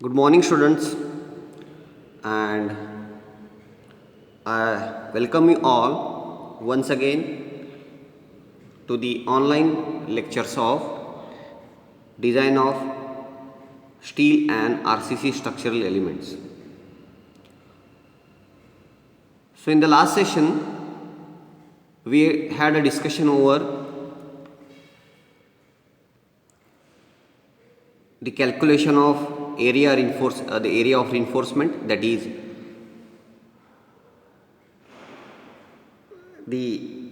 Good morning, students, and I welcome you all once again to the online lectures of design of steel and RCC structural elements. So, in the last session, we had a discussion over the calculation of the area of reinforcement, that is the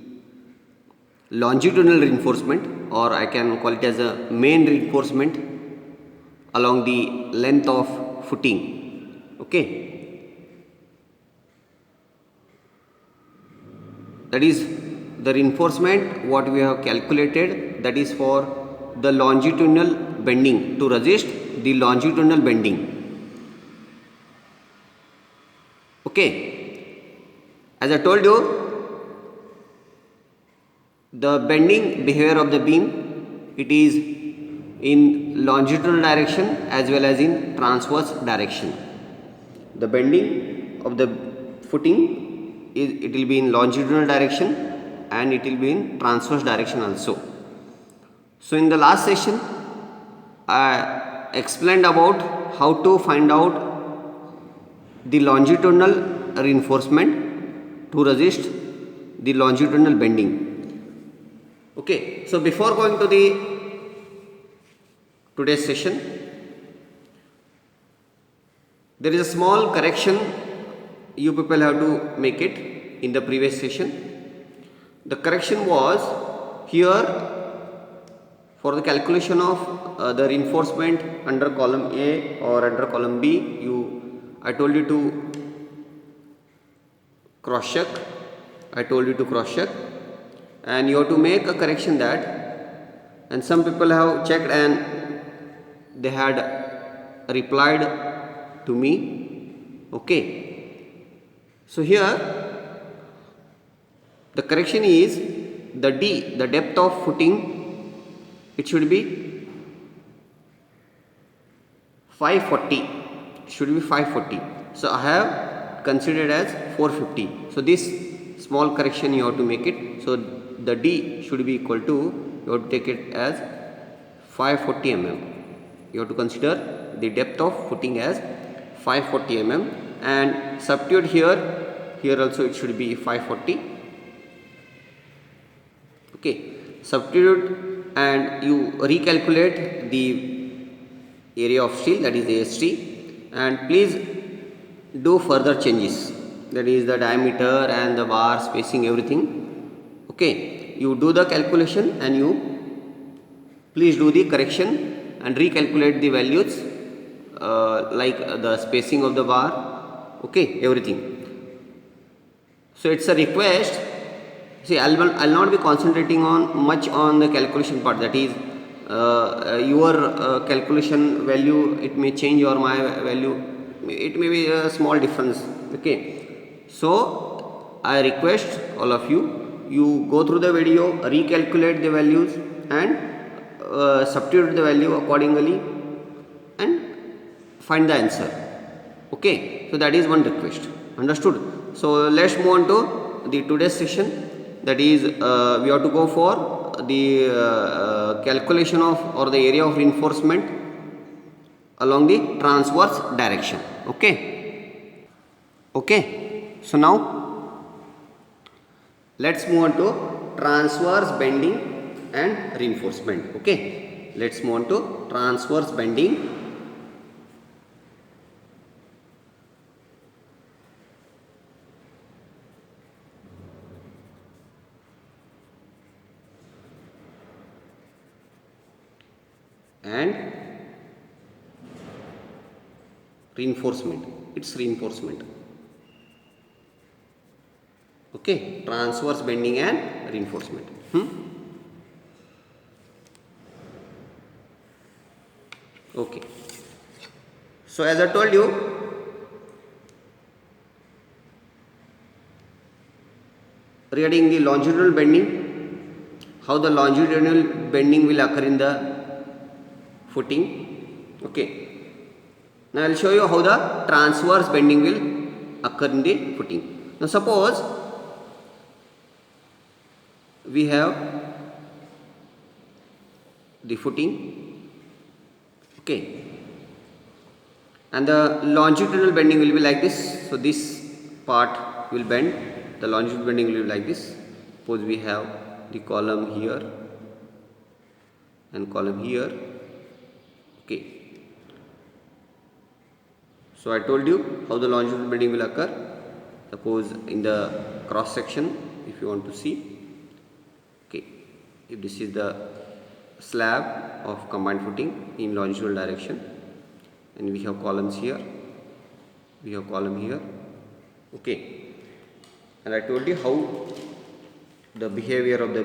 longitudinal reinforcement, or I can call it as a main reinforcement along the length of footing. Okay, that is the reinforcement what we have calculated, that is for the longitudinal bending, to resist the longitudinal bending. Okay, as I told you, the bending behavior of the beam, it is in longitudinal direction as well as in transverse direction. The bending of the footing it will be in longitudinal direction and it will be in transverse direction also. So in the last session I explained about how to find out the longitudinal reinforcement to resist the longitudinal bending. Okay, so before going to the today's session, there is a small correction you people have to make it in the previous session. The correction was here for the calculation of the reinforcement under column A or under column B, I told you to cross check. And you have to make a correction that, and some people have checked and they had replied to me. Okay, so here the correction is the depth of footing, it should be 540. So I have considered as 450. So this small correction you have to make it. So the D should be equal to, you have to take it as 540 mm. You have to consider the depth of footing as 540 mm and substitute here also it should be 540. Okay, substitute and you recalculate the area of steel, that is AST, and please do further changes, that is the diameter and the bar spacing, everything. Okay, you do the calculation and you please do the correction and recalculate the values like the spacing of the bar, okay, everything. So it's a request. See, I'll not be concentrating much on the calculation part, that is your calculation value, it may change or my value, it may be a small difference. Okay, so I request all of you go through the video, recalculate the values and substitute the value accordingly and find the answer. Okay, so that is one request. Understood? So let's move on to the today's session, that is we have to go for the calculation of or the area of reinforcement along the transverse direction. Okay, so now let's move on to transverse bending and reinforcement. Okay, let's move on to transverse bending and reinforcement. It's reinforcement. Okay, transverse bending and reinforcement. Okay, so as I told you, regarding the longitudinal bending, how the longitudinal bending will occur in the footing. Okay, Now I will show you how the transverse bending will occur in the footing. Now suppose we have the footing, okay, and the longitudinal bending will be like this. So this part will bend, the longitudinal bending will be like this. Suppose we have the column here and column here, okay. So I told you how the longitudinal bending will occur. Suppose in the cross section, if you want to see, okay, if this is the slab of combined footing in longitudinal direction, and we have columns here, we have column here, okay, and I told you how the behavior of the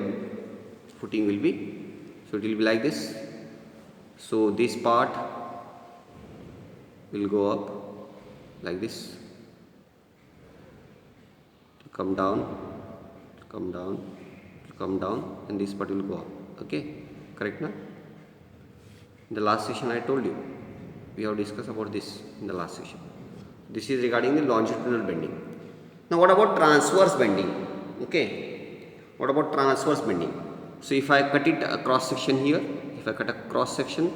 footing will be. So it will be like this. So this part will go up like this, come down, come down, come down, and this part will go up, okay, correct now? In the last session I told you, we have discussed about this in the last session. This is regarding the longitudinal bending. Now what about transverse bending? Okay, what about transverse bending? So if I cut it a cross section here, if I cut a cross section,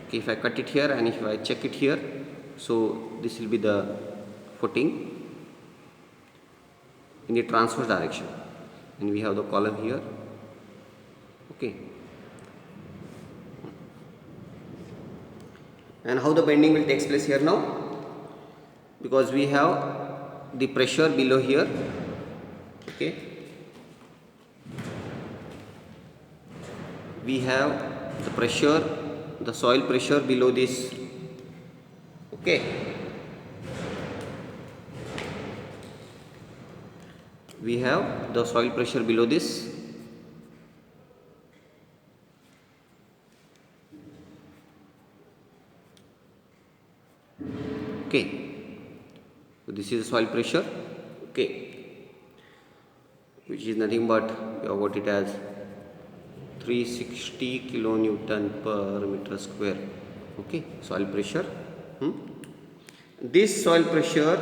okay, if I cut it here and if I check it here, so this will be the footing in the transverse direction, and we have the column here, okay. And how the bending will take place here now? Because we have the pressure below here, okay, we have the pressure, the soil pressure below this, okay, we have the soil pressure below this, okay. So this is the soil pressure, okay, which is nothing but we have got it as 360 kilonewton per meter square, okay, soil pressure. This soil pressure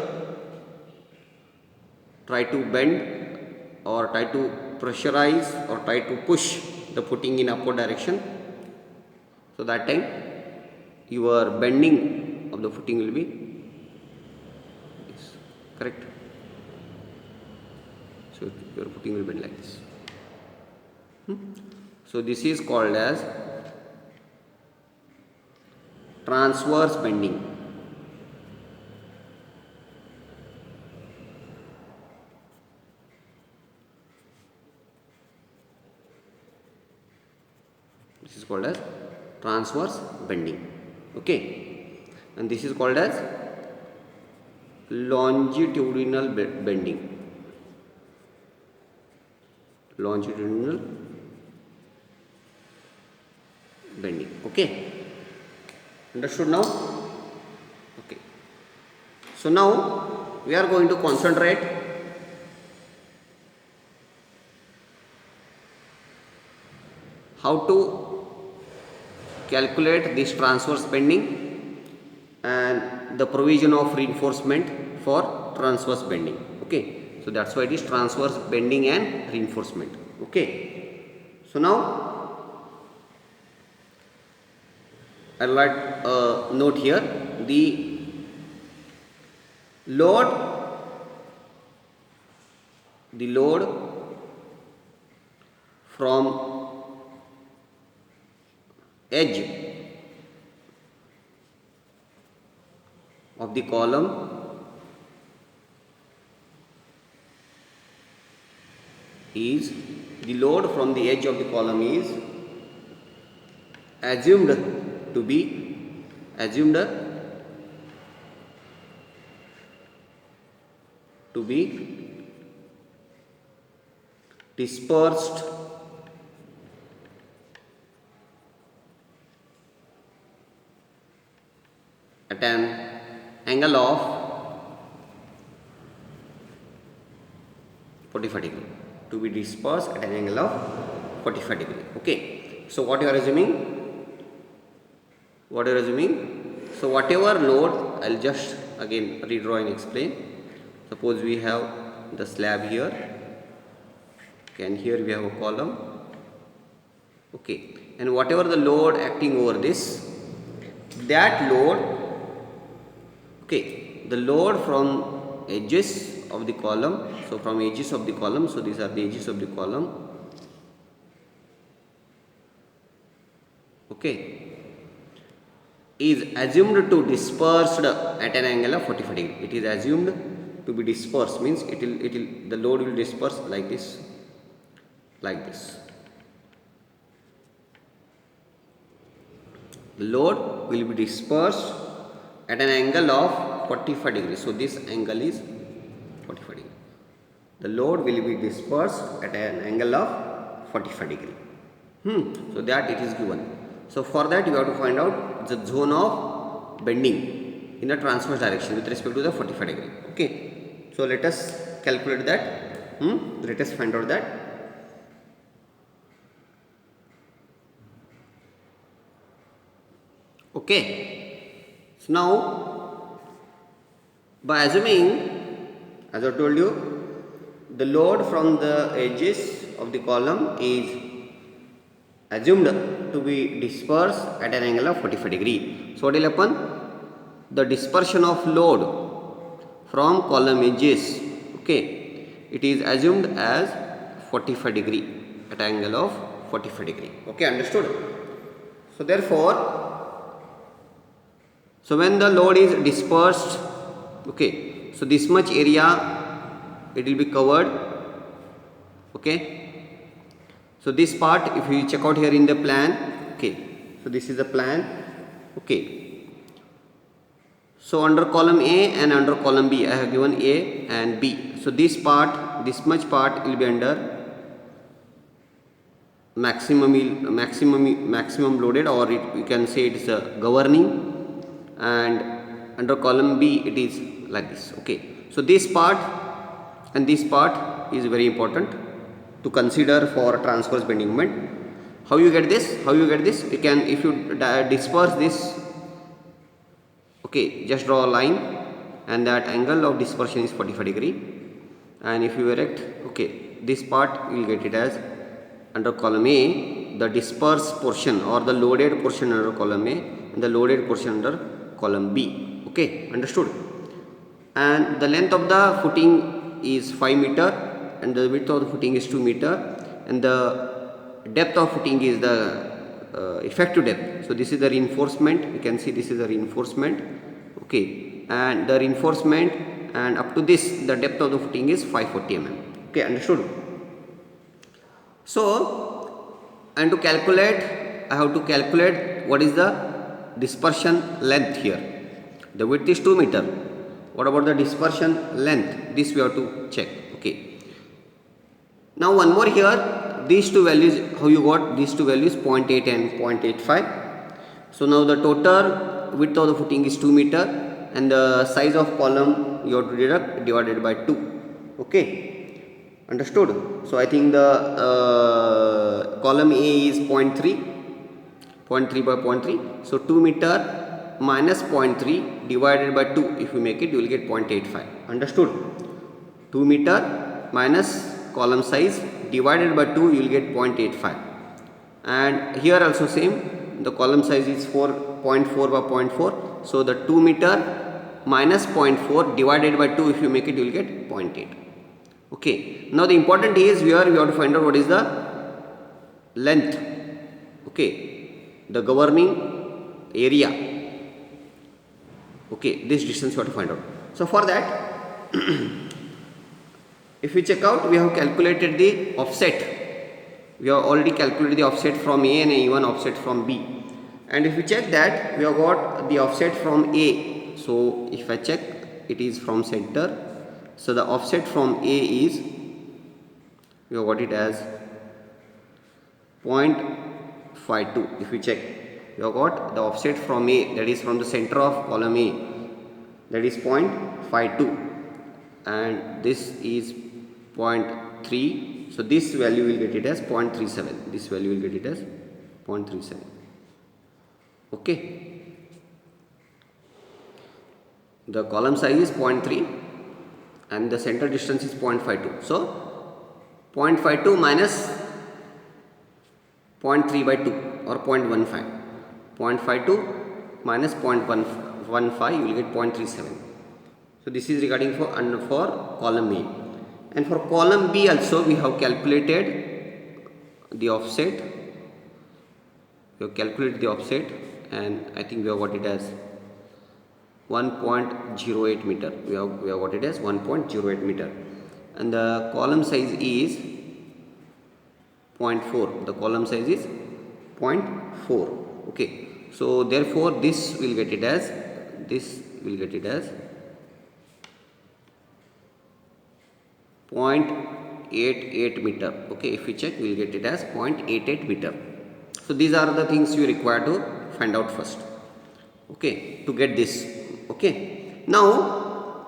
try to bend or try to pressurize or try to push the footing in upward direction. So that time your bending of the footing will be this, correct? So your footing will bend like this. So this is called as transverse bending. This is called as transverse bending, okay, and this is called as longitudinal bending. Longitudinal bending, okay, understood now? Okay, so now we are going to concentrate how to calculate this transverse bending and the provision of reinforcement for transverse bending, okay. So that's why it is transverse bending and reinforcement, okay. So now I'll write a note here. The load from edge of the column is assumed to be dispersed at an angle of 45 degree, to be dispersed at an angle of 45 degree, okay. So what you are assuming? So whatever load, I'll just again redraw and explain. Suppose we have the slab here, okay, and here we have a column, okay, and whatever the load acting over this, that load, okay, the load from edges of the column, so from edges of the column, so these are the edges of the column, okay, is assumed to dispersed at an angle of 45 degree. It is assumed to be dispersed, means the load will disperse like this, like this. The load will be dispersed at an angle of 45 degrees. So this angle is 45 degree. The load will be dispersed at an angle of 45 degree. So that it is given. So for that you have to find out the zone of bending in the transverse direction with respect to the 45 degree. Okay. So let us calculate that. Let us find out that. Okay. So now, by assuming, as I told you, the load from the edges of the column is assumed to be dispersed at an angle of 45 degree. So what will happen? The dispersion of load from column edges, okay, it is assumed as 45 degree at an angle of 45 degree. Okay, understood? So therefore, so when the load is dispersed, okay, so this much area it will be covered, okay. So this part, if you check out here in the plan, okay, so this is the plan, okay. So under column A and under column B, I have given A and B. So this part, this much part will be under maximum loaded, or you can say it is a governing, and under column B it is like this, okay. So this part and this part is very important to consider for transverse bending moment. How you get this? How you get this? You can, if you disperse this, okay, just draw a line, and that angle of dispersion is 45 degree, and if you erect, okay, this part you will get it as under column A, the dispersed portion or the loaded portion under column A, and the loaded portion under column B. Okay, understood? And the length of the footing is 5 meter, and the width of the footing is 2 meter, and the depth of footing is the effective depth. So this is the reinforcement. You can see this is the reinforcement, okay, and the reinforcement, and up to this the depth of the footing is 540 mm. Okay, understood? So, and to calculate, I have to calculate what is the dispersion length here. The width is 2 meter. What about the dispersion length? This we have to check. Okay. Now one more here, these two values, how you got these two values, 0.8 and 0.85. So now the total width of the footing is 2 meter, and the size of column you have to deduct divided by 2. Okay, understood? So I think the column A is 0.3 by 0.3. So 2 meter minus 0.3 divided by 2, if you make it, you will get 0.85. Understood? 2 meter minus column size divided by 2, you will get 0.85. And here also same, the column size is 0.4 by 0.4. So the 2 meter minus 0.4 divided by 2, if you make it, you will get 0.8. Okay. Now the important is here we have to find out what is the length. Okay. The governing area. Okay. This distance you have to find out. So for that, if we check out, we have calculated the offset. We have already calculated the offset from A and even offset from B. And if we check that, we have got the offset from A. So if I check, it is from center. So the offset from A is, we have got it as 0.52. If we check, we have got the offset from A, that is from the center of column A, that is 0.52, and this is 0.3. So this value will get it as 0.37. This value will get it as 0.37. Okay. the column size is 0.3 and the center distance is 0.52. So 0.52 minus 0.3 by 2 or 0.15. 0.52 minus 0.115, you will get 0.37. So this is regarding for column A. And for column B also we have calculated the offset. We have calculated the offset and I think we have got it as 1.08 meter. We have got it as 1.08 meter. And the column size is 0.4. The column size is 0.4. Okay. So therefore this will get it as 0.88 meter. Okay, if we check, we will get it as 0.88 meter. So these are the things you require to find out first. Okay, to get this. Okay, now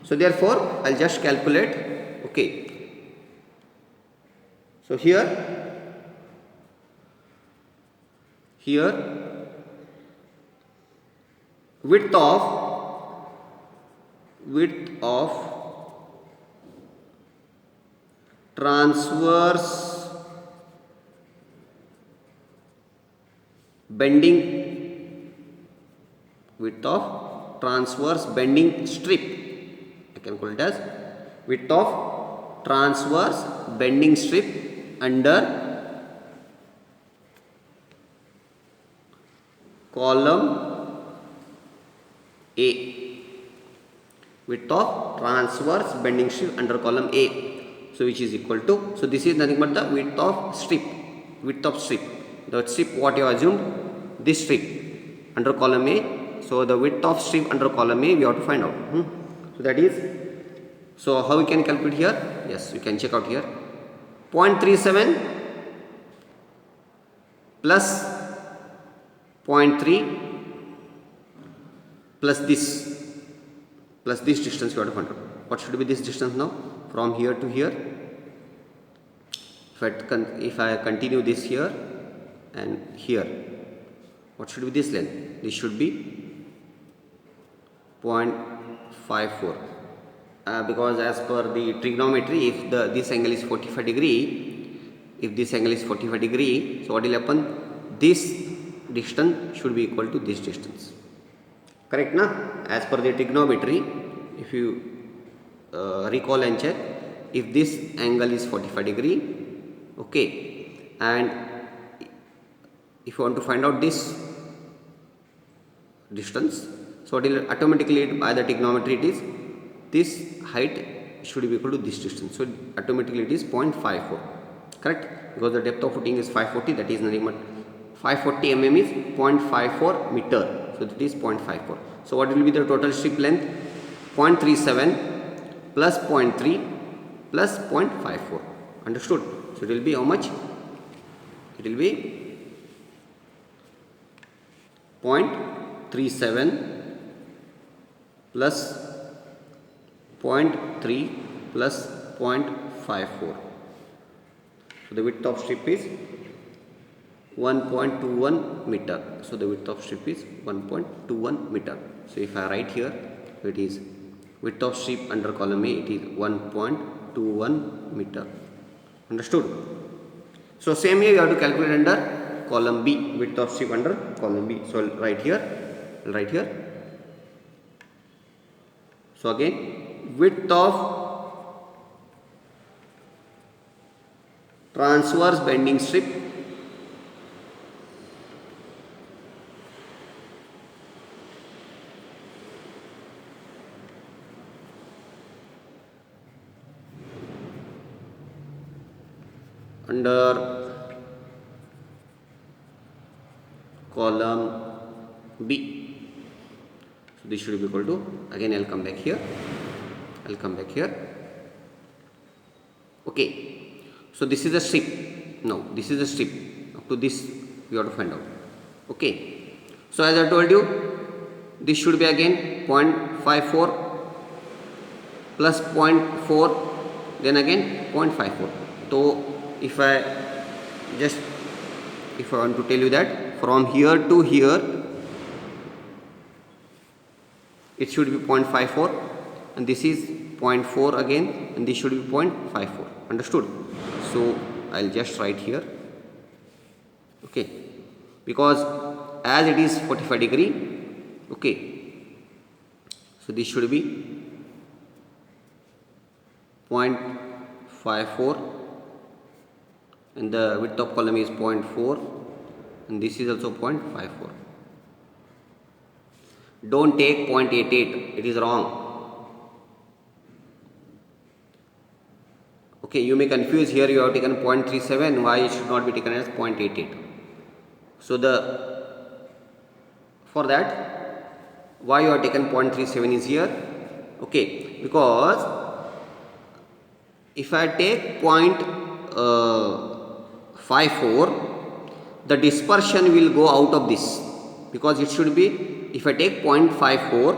so therefore I'll just calculate. Okay, so here width of transverse bending, width of transverse bending strip, I can call it as width of transverse bending strip under column A, width of transverse bending strip under column A. So which is equal to, so this is nothing but the width of strip, the strip what you assumed, this strip under column A. So the width of strip under column A we have to find out. So that is, so how we can calculate here? Yes, we can check out here. 0.37 plus 0.3 plus this distance you have to find out. What should be this distance now? From here to here, if I continue this here and here, what should be this length? This should be 0.54 because as per the trigonometry, if this angle is 45 degree, so what will happen? This distance should be equal to this distance. Correct na? As per the trigonometry, if you recall and check, if this angle is 45 degree, okay, and if you want to find out this distance, so it will automatically, by the trigonometry, it is this height should be equal to this distance, so automatically it is 0.54. correct, because the depth of footing is 540, that is nothing but 540 mm is 0.54 meter, so that is 0.54. So what will be the total strip length? 0.37 plus 0.3 plus 0.54. Understood? So it will be how much? It will be 0.37 plus 0.3 plus 0.54. So the width of strip is 1.21 meter. So the width of strip is 1.21 meter. So if I write here, it is width of strip under column A, it is 1.21 meter. Understood? So same way you have to calculate under column B, width of strip under column B. So I'll write here. So again, width of transverse bending strip under column B. So this should be equal to, again I'll come back here. Okay. So this is a strip. Now this is a strip. Up to this we have to find out. Okay. So as I told you, this should be again 0.54 plus 0.4, then again 0.54. So if I want to tell you that from here to here, it should be 0.54, and this is 0.4 again, and this should be 0.54. Understood? So I'll just write here, okay, because as it is 45 degree, okay, so this should be 0.54, and the width of column is 0.4, and this is also 0.54. Don't take 0.88, it is wrong. Okay, you may confuse here, you have taken 0.37, why it should not be taken as 0.88. So for that, why you have taken 0.37 is here, okay, because if I take 0.54, the dispersion will go out of this, because it should be, if I take 0.54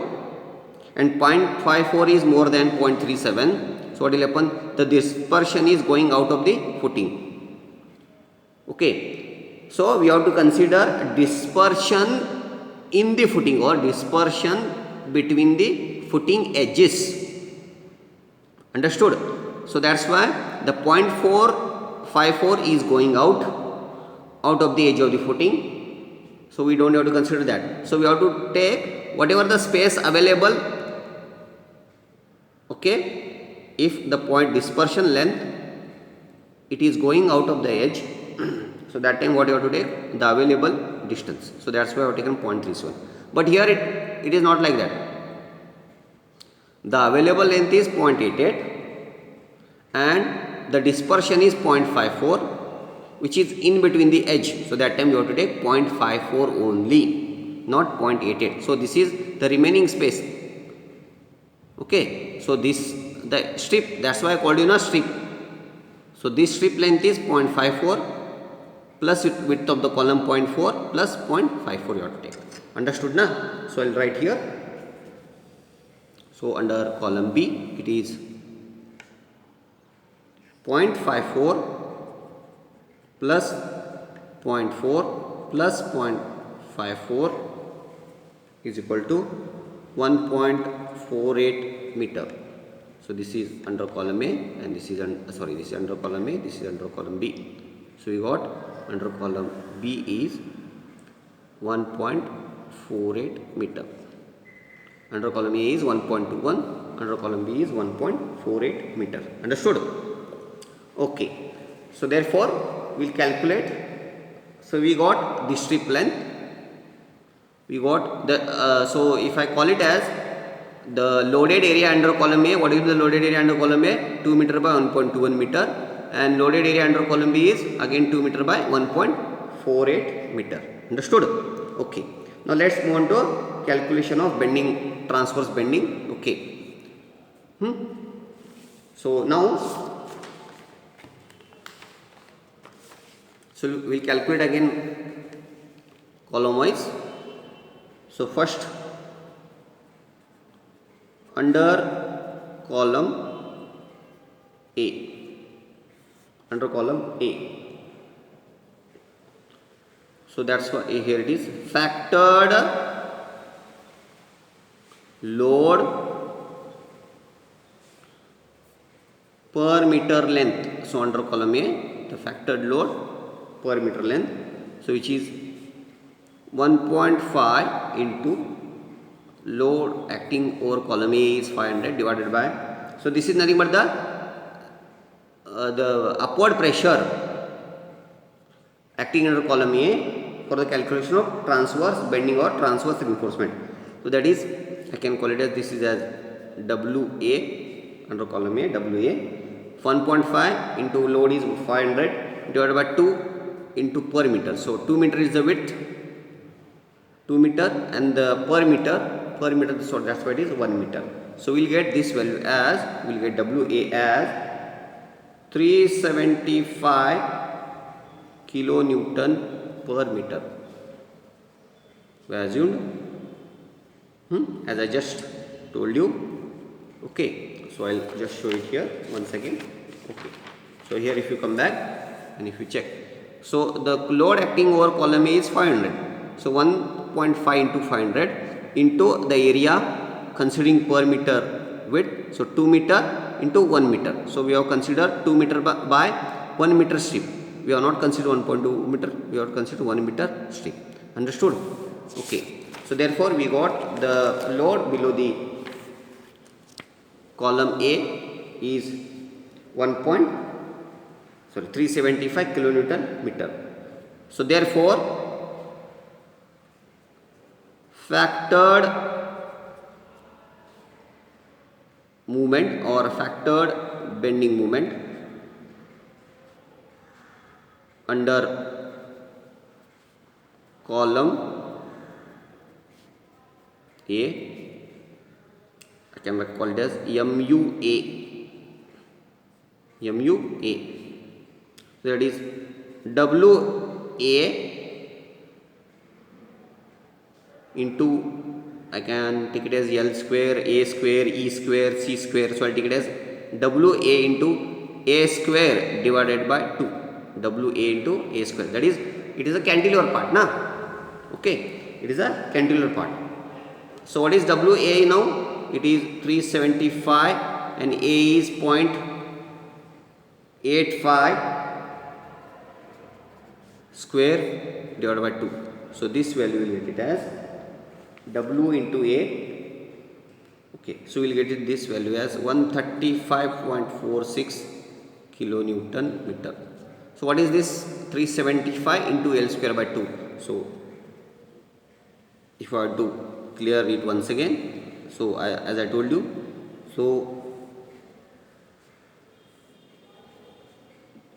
and 0.54 is more than 0.37, so what will happen? The dispersion is going out of the footing. Okay, so we have to consider dispersion in the footing or dispersion between the footing edges. Understood? So that's why the 0.454 is going out of the edge of the footing. So we don't have to consider that. So we have to take whatever the space available. Okay, if the point dispersion length, it is going out of the edge, so that time what you have to take? The available distance. So that's why I have taken 0.37. But here it is not like that. The available length is 0.88 and the dispersion is 0.54, which is in between the edge. So that time you have to take 0.54 only, not 0.88. So this is the remaining space. Okay, so this the strip, that's why I called you a strip. So this strip length is 0.54 plus width of the column 0.4 plus 0.54 you have to take. Understood na? So I'll write here. So under column B it is 0.54 plus 0.4 plus 0.54 is equal to 1.48 meter. So this is under column A, and this is this is under column A, this is under column B. So we got under column B is 1.48 meter. Under column A is 1.21, under column B is 1.48 meter. Understood? Okay. So therefore we'll calculate. So we got the strip length. We got the so if I call it as the loaded area under column A, what is the loaded area under column A? 2 meter by 1.21 meter, and loaded area under column B is again 2 meter by 1.48 meter. Understood? Okay. Now let's move on to calculation of bending, transverse bending. Okay. So now, so we'll calculate again column wise. So first, under column A, under column A. So that's why here it is factored load per meter length. So under column A, the factored load per meter length, so which is 1.5 into load acting over column A is 500 divided by, so this is nothing but the upward pressure acting under column A for the calculation of transverse bending or transverse reinforcement. So that is, I can call it as, this is as WA under column A, WA. 1.5 into load is 500 divided by 2 into per meter. So 2 meter is the width, 2 meter, and the per meter, so that's why it is 1 meter. So we'll get this value as, we'll get WA as 375 kilonewton per meter. We assumed, as I just told you. Okay, so I'll just show it here once again. Okay, so here if you come back and if you check, so the load acting over column A is 500. So 1.5 into 500 into the area considering per meter width. So 2 meter into 1 meter. So we have considered 2 meter by 1 meter strip. We have not considered 1.2 meter. We have considered 1 meter strip. Understood? Okay. So therefore we got the load below the column A is 375 kilonewton meter. So therefore factored movement or factored bending moment under column A, I can call it as MUA. MUA. That is WA into, I can take it as L square, A square, E square, C square. So I'll take it as WA into A square divided by 2. WA into A square. That is, it is a cantilever part, na? Okay, it is a cantilever part. So what is WA now? It is 375 and A is 0.85 square divided by 2. So this value will get it as W into A. Okay, so we will get it this value as 135.46 kilonewton meter. So what is this? 375 into L square by 2. So if I were to clear it once again, so as I told you, so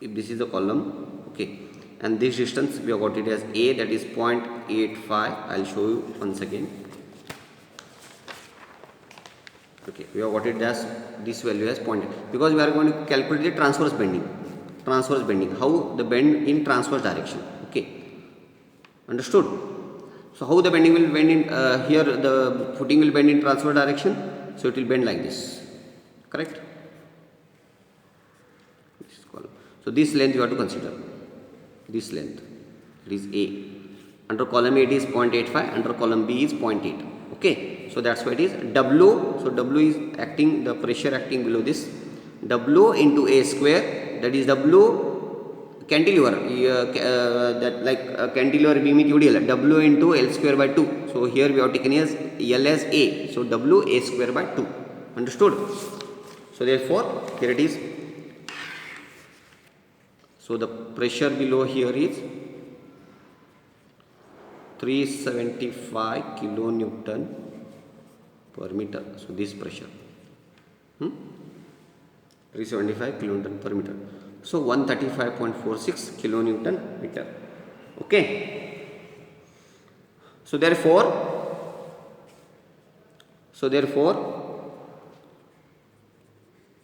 if this is the column, okay, and this distance we have got it as A, that is 0.85. I'll show you once again. Okay, we have got it as this value as 0.8 because we are going to calculate the transverse bending. Transverse bending, how the bend in transverse direction. Okay, understood? So how the bending will bend in here, the footing will bend in transverse direction. So it will bend like this, correct? So this length you have to consider. This length, it is A. Under column A it is 0.85, under column B is 0.8. Okay, so that's why it is W. So W is acting, the pressure acting below this. W into A square, that is W cantilever, that like cantilever beam UDL, W into L square by 2. So here we have taken as L as A. So W A square by 2. Understood? So therefore here it is. So the pressure below here is 375 kilonewton per meter. So this pressure 375 kilonewton per meter. So 135.46 kilonewton meter. Okay. So therefore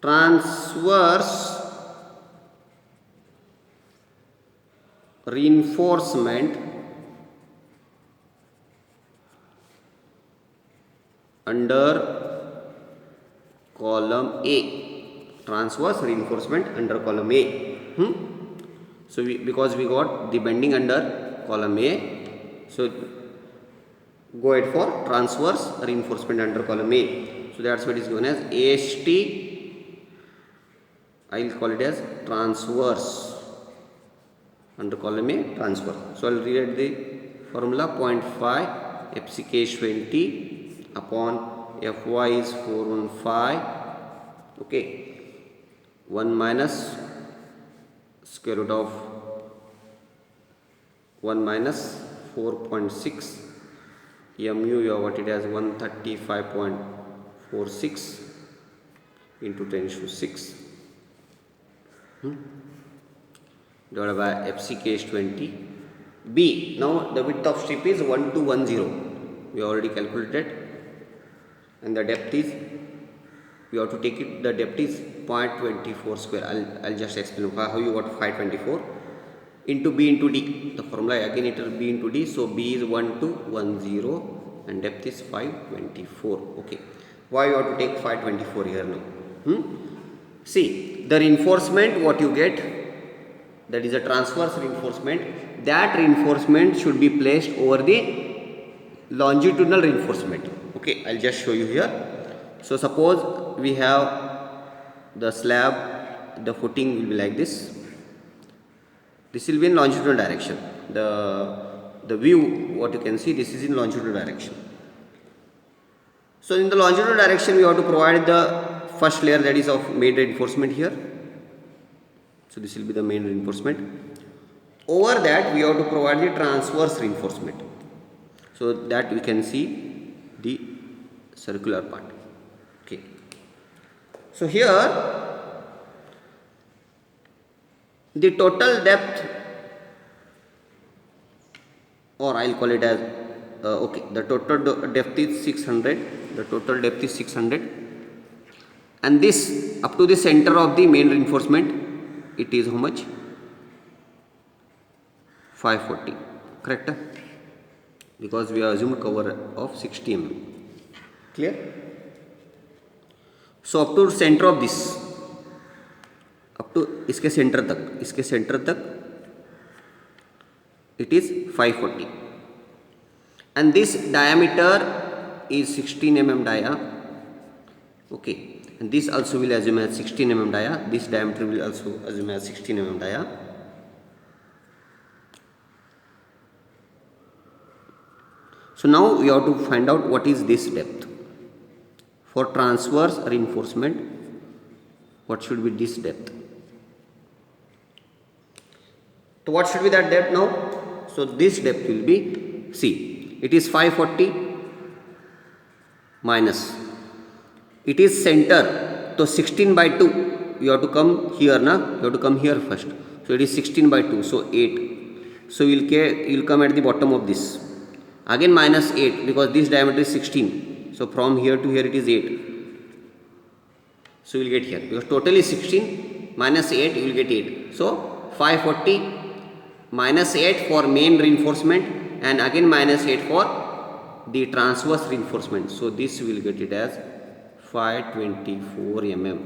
transverse reinforcement under column A. Transverse reinforcement under column A. So because we got the bending under column A, so go ahead for transverse reinforcement under column A. So that's what is known as AST. I will call it as transverse under column A, transverse. So I will rewrite the formula 0.5 FCK20 upon Fy is 415. Okay. 1 minus square root of 1 minus 4.6 mu, you have got it as 135.46 into 10 to 6 divided by FCK is 20. B, now the width of strip is 1210, we already calculated, and the depth is, we have to take it, the depth is 0.24 square. I'll just explain how you got 524 into B into D. The formula again, it will B into D. So B is 1210 and depth is 524. Okay, why you have to take 524 here now? See, the reinforcement what you get, that is a transverse reinforcement, that reinforcement should be placed over the longitudinal reinforcement. Okay, I'll just show you here. So suppose we have the slab, the footing will be like this. This will be in longitudinal direction. The view, what you can see, this is in longitudinal direction. So in the longitudinal direction, we have to provide the first layer, that is of main reinforcement here. So this will be the main reinforcement. Over that, we have to provide the transverse reinforcement. So that we can see the circular part. Okay. So here the total depth, or I'll call it as okay, the total depth is 600. The total depth is 600, and this up to the center of the main reinforcement, it is how much? 540. Correct? Because we have assumed cover of 60 mm. Clear? So up to center of this, up to इसके centre तक it is 540, and this diameter is 16 mm dia. Okay, and this also will assume as 16 mm dia. This diameter will also assume as 16 mm dia. So now we have to find out what is this depth. For transverse reinforcement, what should be this depth? So what should be that depth now? So this depth will be, see, it is 540 minus, it is center, so 16 by 2, you have to come here, na? You have to come here first. So it is 16 by 2, so 8. So you will come at the bottom of this. Again minus 8, because this diameter is 16. So from here to here it is 8. So you will get here, because total is 16 minus 8, you will get 8. So 540 minus 8 for main reinforcement, and again minus 8 for the transverse reinforcement. So this will get it as 524 mm.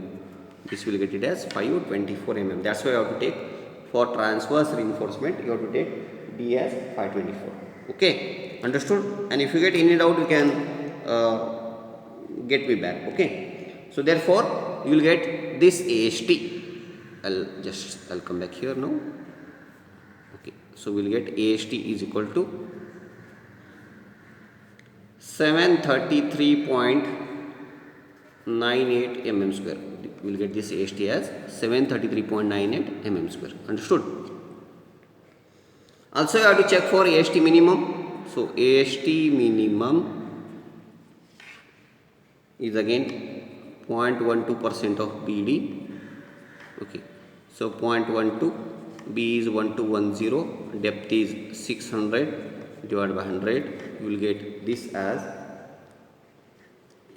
This will get it as 524 mm. That's why you have to take, for transverse reinforcement, you have to take D as 524. Okay, understood? And if you get any doubt, you can get me back. Okay, so therefore you will get this AST. I'll come back here now. Okay, so we will get AST is equal to 733.98 mm square. We will get this AST as 733.98 mm square. Understood? Also you have to check for AST minimum. So AST minimum is again 0.12% of BD. Okay, so 0.12, B is 1210, depth is 600 divided by 100. You will get this as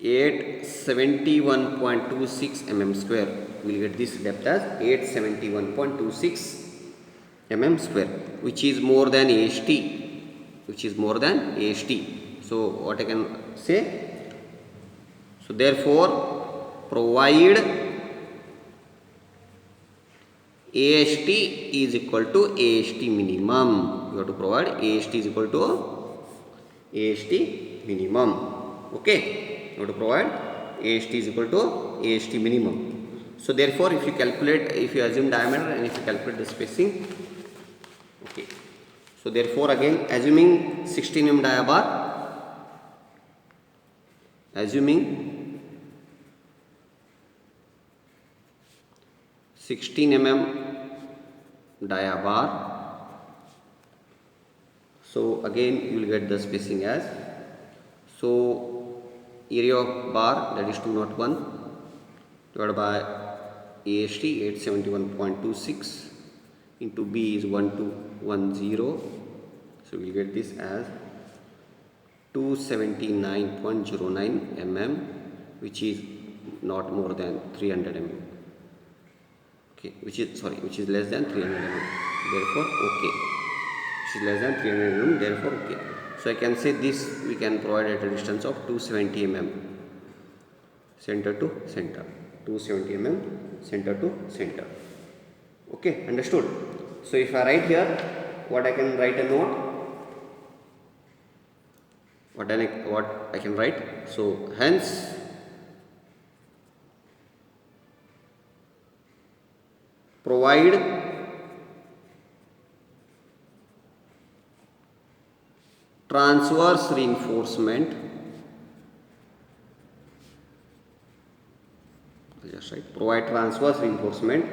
871.26 mm square. We will get this depth as 871.26 mm square, which is more than AST. So what I can say? So therefore, provide AST is equal to AST minimum. You have to provide AST is equal to AST minimum. Okay, you have to provide AST is equal to AST minimum. So therefore, if you calculate, if you assume diameter and if you calculate the spacing, okay. So therefore, again assuming 16 mm dia bar, assuming 16 mm dia bar. So again you will get the spacing as, so area of bar, that is 201 divided by AST 871.26 into B is 1210. So we will get this as 279.09 mm, which is not more than 300 mm. Okay, which is less than 300 mm. Therefore, okay. Which is less than 300 mm. Therefore, okay. So I can say this we can provide at a distance of 270 mm, center to center. 270 mm, center to center. Okay, understood? So if I write here, what I can write a note. what I can write. So hence provide transverse reinforcement. I'll just write provide transverse reinforcement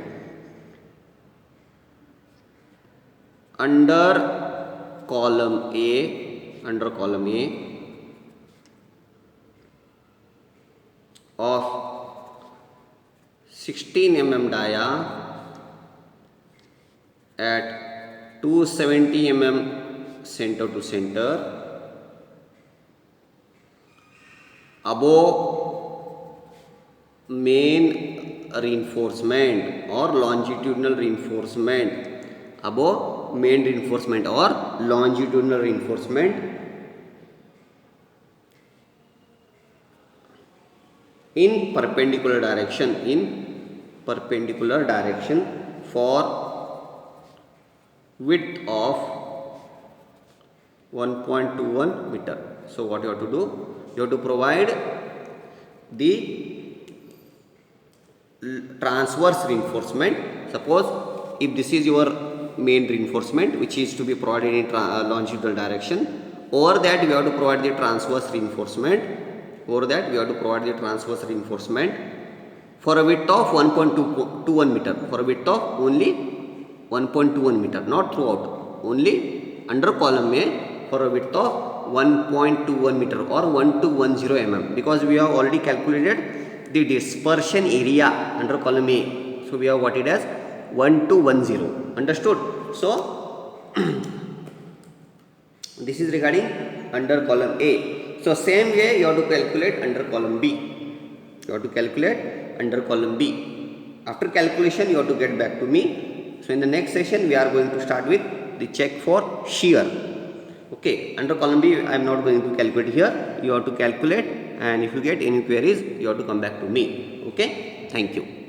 under column A of 16 mm dia at 270 mm center to center above main reinforcement or longitudinal reinforcement, above main reinforcement or longitudinal reinforcement in perpendicular direction for width of 1.21 meter. So what you have to do? You have to provide the transverse reinforcement. Suppose if this is your main reinforcement which is to be provided in longitudinal direction, over that we have to provide the transverse reinforcement. For a width of 1.21 meter, for a width of only 1.21 meter, not throughout, only under column A for a width of 1.21 meter or 1210 mm, because we have already calculated the dispersion area under column A. So we have got it as 1210. Understood? So this is regarding under column A. So same way you have to calculate under column B. After calculation you have to get back to me. So in the next session we are going to start with the check for shear. Okay, under column B I am not going to calculate here. You have to calculate, and if you get any queries you have to come back to me. Okay, thank you.